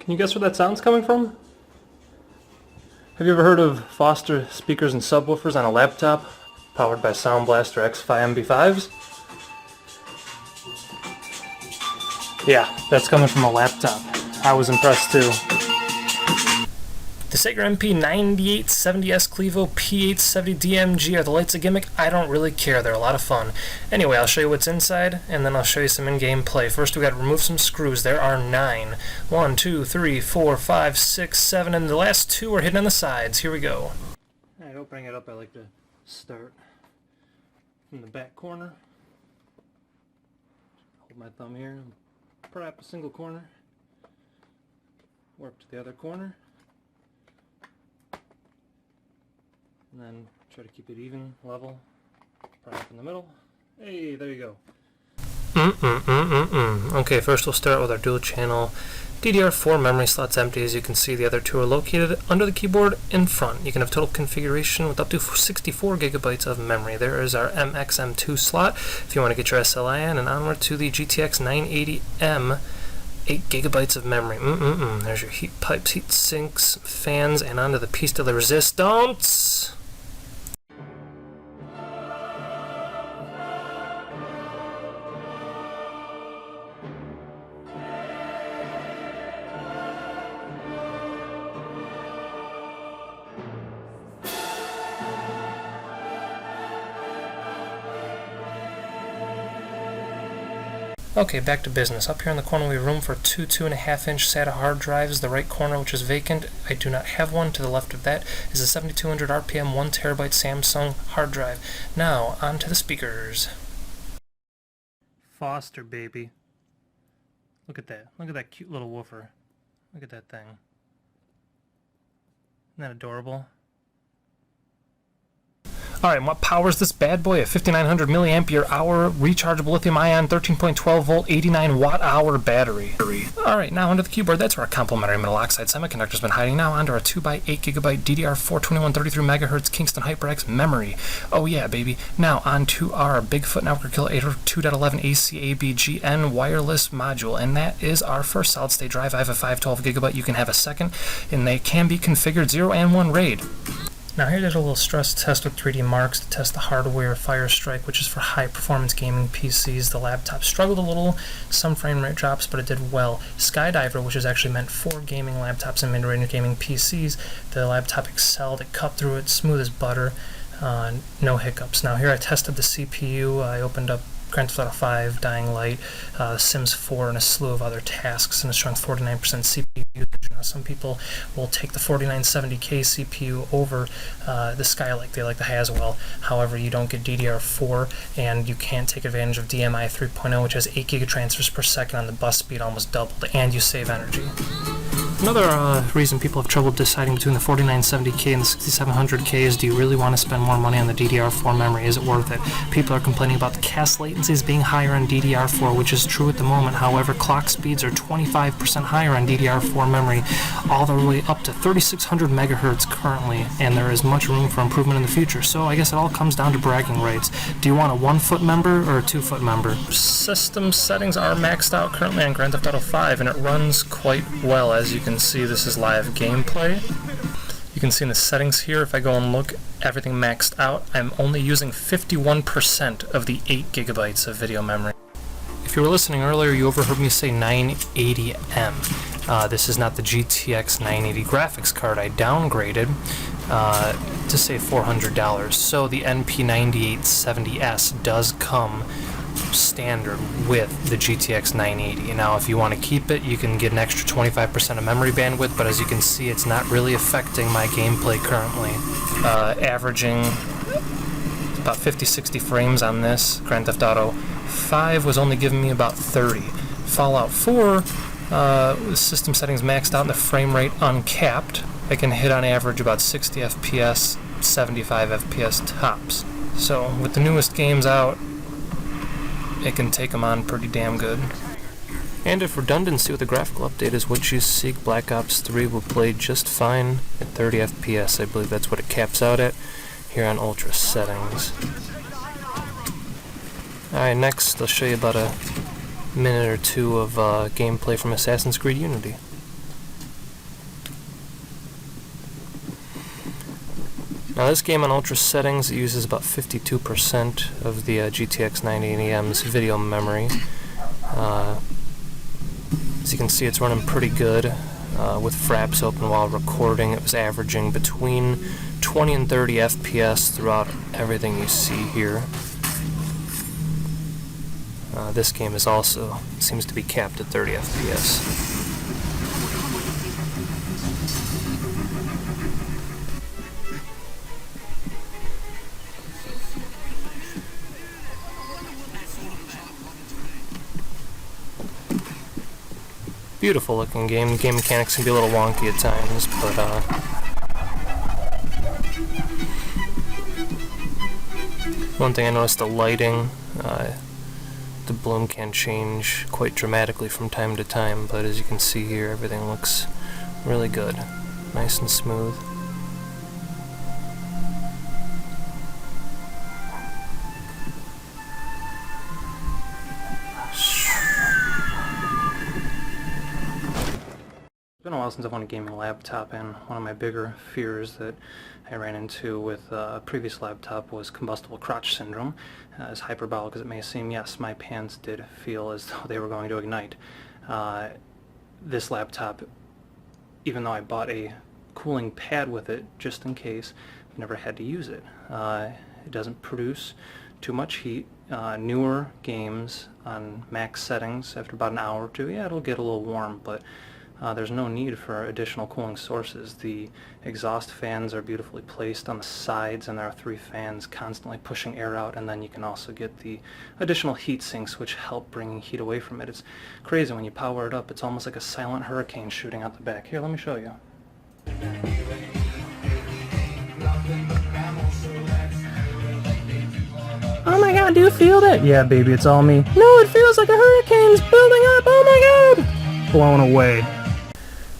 Can you guess where that sound's coming from? Have you ever heard of Foster speakers and subwoofers on a laptop powered by Sound Blaster X5 MB5s? Yeah, that's coming from a laptop. I was impressed too. The Sager NP9870-S Clevo P870DM-G, are the lights a gimmick? I don't really care, they're a lot of fun. Anyway, I'll show you what's inside, and then I'll show you some in-game play. First we gotta remove some screws. There are 9. 1, 2, 3, 4, 5, 6, 7, and the last 2 are hidden on the sides. Here we go. Alright, opening it up, I like to start from the back corner. Hold my thumb here, prop a single corner. Work to the other corner. And then try to keep it even, level, prop in the middle. Hey, there you go. Okay, first we'll start with our dual channel DDR4 memory slots empty. As you can see, the other 2 are located under the keyboard in front. You can have total configuration with up to 64 gigabytes of memory. There is our M.2 slot if you want to get your SLI in, and onward to the GTX 980M. 8 gigabytes of memory. There's your heat pipes, heat sinks, fans, and onto the piece de la resistance. Okay, back to business. Up here in the corner we have room for 2 2.5-inch SATA hard drives. The right corner, which is vacant, I do not have one. To the left of that is a 7200 RPM 1 terabyte Samsung hard drive. Now, on to the speakers. Foster, baby. Look at that. Look at that cute little woofer. Look at that thing. Isn't that adorable? Alright, and what powers this bad boy? A 5900 milliampere hour rechargeable lithium-ion 13.12 volt 89 watt hour battery. Alright, now onto the keyboard. That's where our complementary metal oxide semiconductor's been hiding. Now onto our 2x8 gigabyte DDR4 2133 megahertz Kingston HyperX memory. Oh yeah, baby. Now onto our Bigfoot Network Kill 802.11 ACABGN wireless module, and that is our first solid state drive. I have a 512 gigabyte. You can have a second, and they can be configured 0 and 1 RAID. Now here there's a little stress test with 3D Marks to test the hardware Firestrike, which is for high-performance gaming PCs. The laptop struggled a little, some frame rate drops, but it did well. Skydiver, which is actually meant for gaming laptops and mid-range gaming PCs, the laptop excelled. It cut through it, smooth as butter, no hiccups. Now here I tested the CPU. I opened up Grand Theft Auto 5, Dying Light, Sims 4, and a slew of other tasks, and a strong 49% CPU usage. Now, some people will take the 4970K CPU over the Skylake. They like the Haswell. However, you don't get DDR4, and you can't take advantage of DMI 3.0, which has 8 gigatransfers per second on the bus speed, almost doubled, and you save energy. Another reason people have trouble deciding between the 4970K and the 6700K is, do you really want to spend more money on the DDR4 memory? Is it worth it? People are complaining about the cache latencies being higher on DDR4, which is true at the moment. However, clock speeds are 25% higher on DDR4 memory, all the way up to 3600 megahertz currently, and there is much room for improvement in the future. So I guess it all comes down to bragging rights. Do you want a 1-foot member or a 2-foot member? System settings are maxed out currently on Grand Theft Auto 5, and it runs quite well. As you can see, this is live gameplay. You can see in the settings here, if I go and look, everything maxed out. I'm only using 51% of the 8 gigabytes of video memory. If you were listening earlier, you overheard me say 980M. This is not the GTX 980 graphics card. I downgraded to save $400. So the NP9870-S does come standard with the GTX 980. Now, if you want to keep it, you can get an extra 25% of memory bandwidth, but as you can see, it's not really affecting my gameplay currently. Averaging about 50-60 frames on this. Grand Theft Auto 5 was only giving me about 30. Fallout 4, system settings maxed out and the frame rate uncapped. I can hit on average about 60 FPS, 75 FPS tops. So with the newest games out, it can take them on pretty damn good. And if redundancy with a graphical update is what you seek, Black Ops 3 will play just fine at 30 FPS. I believe that's what it caps out at here on Ultra settings. Alright, next I'll show you about a minute or two of gameplay from Assassin's Creed Unity. Now this game on ultra settings uses about 52% of the GTX 980M's video memory. As you can see, it's running pretty good with fraps open while recording. It was averaging between 20 and 30 FPS throughout everything you see here. This game is also seems to be capped at 30 FPS. Beautiful looking game. The game mechanics can be a little wonky at times, but one thing I noticed, the lighting, the bloom can change quite dramatically from time to time, but as you can see here, everything looks really good. Nice and smooth. It's been a while since I've owned a gaming laptop, and one of my bigger fears that I ran into with a previous laptop was combustible crotch syndrome. As hyperbolic as it may seem, yes, my pants did feel as though they were going to ignite. This laptop, even though I bought a cooling pad with it just in case, I've never had to use it. It doesn't produce too much heat. Newer games on max settings, after about an hour or two, yeah, it'll get a little warm, but there's no need for additional cooling sources. The exhaust fans are beautifully placed on the sides, and there are 3 fans constantly pushing air out, and then you can also get the additional heat sinks which help bringing heat away from it. It's crazy when you power it up. It's almost like a silent hurricane shooting out the back. Here, let me show you. Oh my god, do you feel that? Yeah, baby, it's all me. No, it feels like a hurricane's building up. Oh my god! Blown away.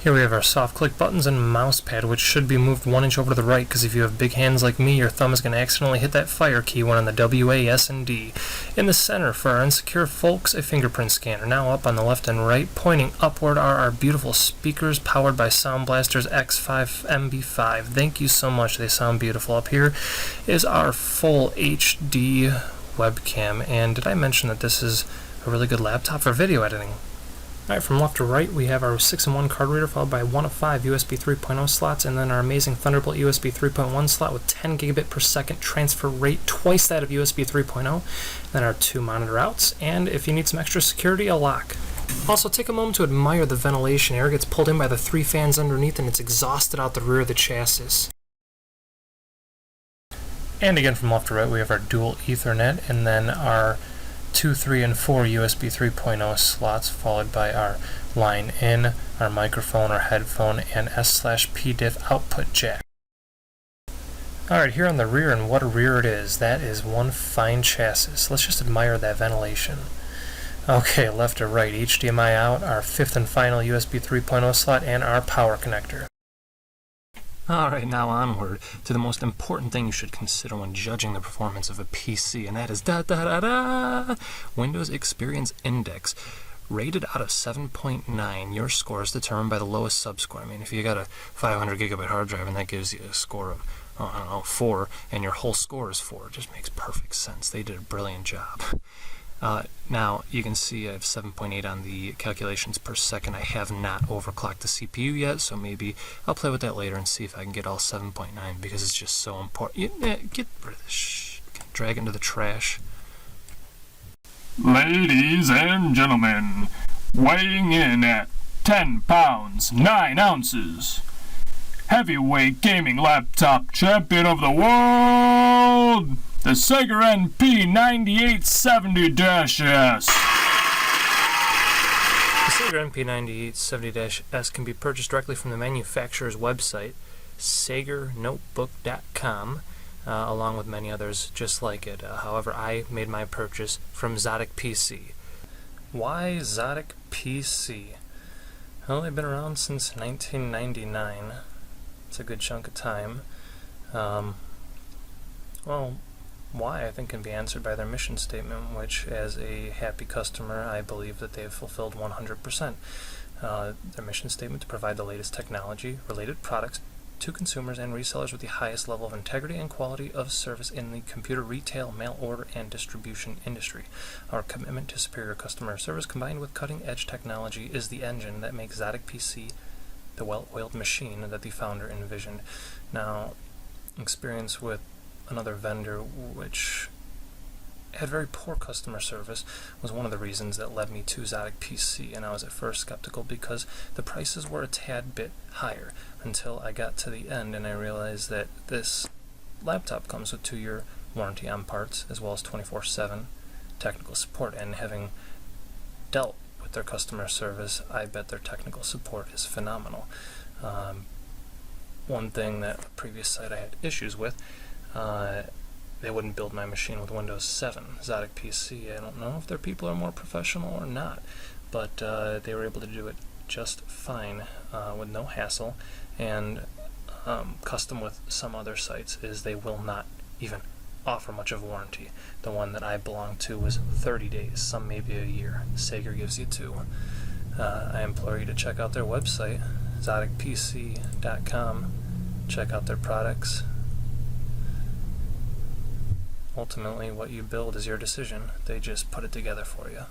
Here we have our soft click buttons and mouse pad, which should be moved 1 inch over to the right, because if you have big hands like me, your thumb is going to accidentally hit that fire key when on the W, A, S, and D. In the center, for our insecure folks, a fingerprint scanner. Now up on the left and right, pointing upward, are our beautiful speakers powered by Sound Blaster's X5 MB5. Thank you so much, they sound beautiful. Up here is our full HD webcam, and did I mention that this is a really good laptop for video editing? Alright, from left to right, we have our 6-in-1 card reader followed by 1 of 5 USB 3.0 slots, and then our amazing Thunderbolt USB 3.1 slot with 10 gigabit per second transfer rate, twice that of USB 3.0. Then our 2 monitor outs, and if you need some extra security, a lock. Also, take a moment to admire the ventilation. Air gets pulled in by the 3 fans underneath, and it's exhausted out the rear of the chassis. And again, from left to right, we have our dual Ethernet, and then our 2, 3, and 4 USB 3.0 slots, followed by our line in, our microphone, our headphone, and S/PDIF output jack. Alright, here on the rear, and what a rear it is. That is one fine chassis. Let's just admire that ventilation. Okay, left to right, HDMI out, our 5th and final USB 3.0 slot, and our power connector. Alright, now onward to the most important thing you should consider when judging the performance of a PC, and that is Windows Experience Index. Rated out of 7.9, your score is determined by the lowest subscore. I mean, if you got a 500 gigabyte hard drive and that gives you a score of, I don't know, 4, and your whole score is 4, it just makes perfect sense. They did a brilliant job. Now, you can see I have 7.8 on the calculations per second. I have not overclocked the CPU yet, so maybe I'll play with that later and see if I can get all 7.9, because it's just so important. Get rid of this drag it into the trash. Ladies and gentlemen, weighing in at 10 pounds, 9 ounces, heavyweight gaming laptop champion of the world, the Sager NP9870-S. The Sager NP9870-S can be purchased directly from the manufacturer's website, sagernotebook.com, along with many others just like it. However, I made my purchase from Zotic PC. Why Zotic PC? Well, they've been around since 1999. It's a good chunk of time. Well, why, I think, can be answered by their mission statement, which, as a happy customer, I believe that they have fulfilled 100%. Their mission statement: to provide the latest technology, related products, to consumers and resellers with the highest level of integrity and quality of service in the computer retail, mail order, and distribution industry. Our commitment to superior customer service combined with cutting-edge technology is the engine that makes Zadig PC the well-oiled machine that the founder envisioned. Now, experience with another vendor which had very poor customer service was one of the reasons that led me to Zadig PC, and I was at first skeptical because the prices were a tad bit higher until I got to the end and I realized that this laptop comes with 2-year warranty on parts as well as 24/7 technical support, and having dealt with their customer service, I bet their technical support is phenomenal. One thing that the previous site I had issues with, they wouldn't build my machine with Windows 7. Zadig PC, I don't know if their people are more professional or not, but they were able to do it just fine with no hassle. And custom with some other sites is they will not even offer much of warranty. The one that I belong to was 30 days, some maybe a year. Sager gives you 2. I implore you to check out their website, zadigpc.com. Check out their products. Ultimately, what you build is your decision. They just put it together for you.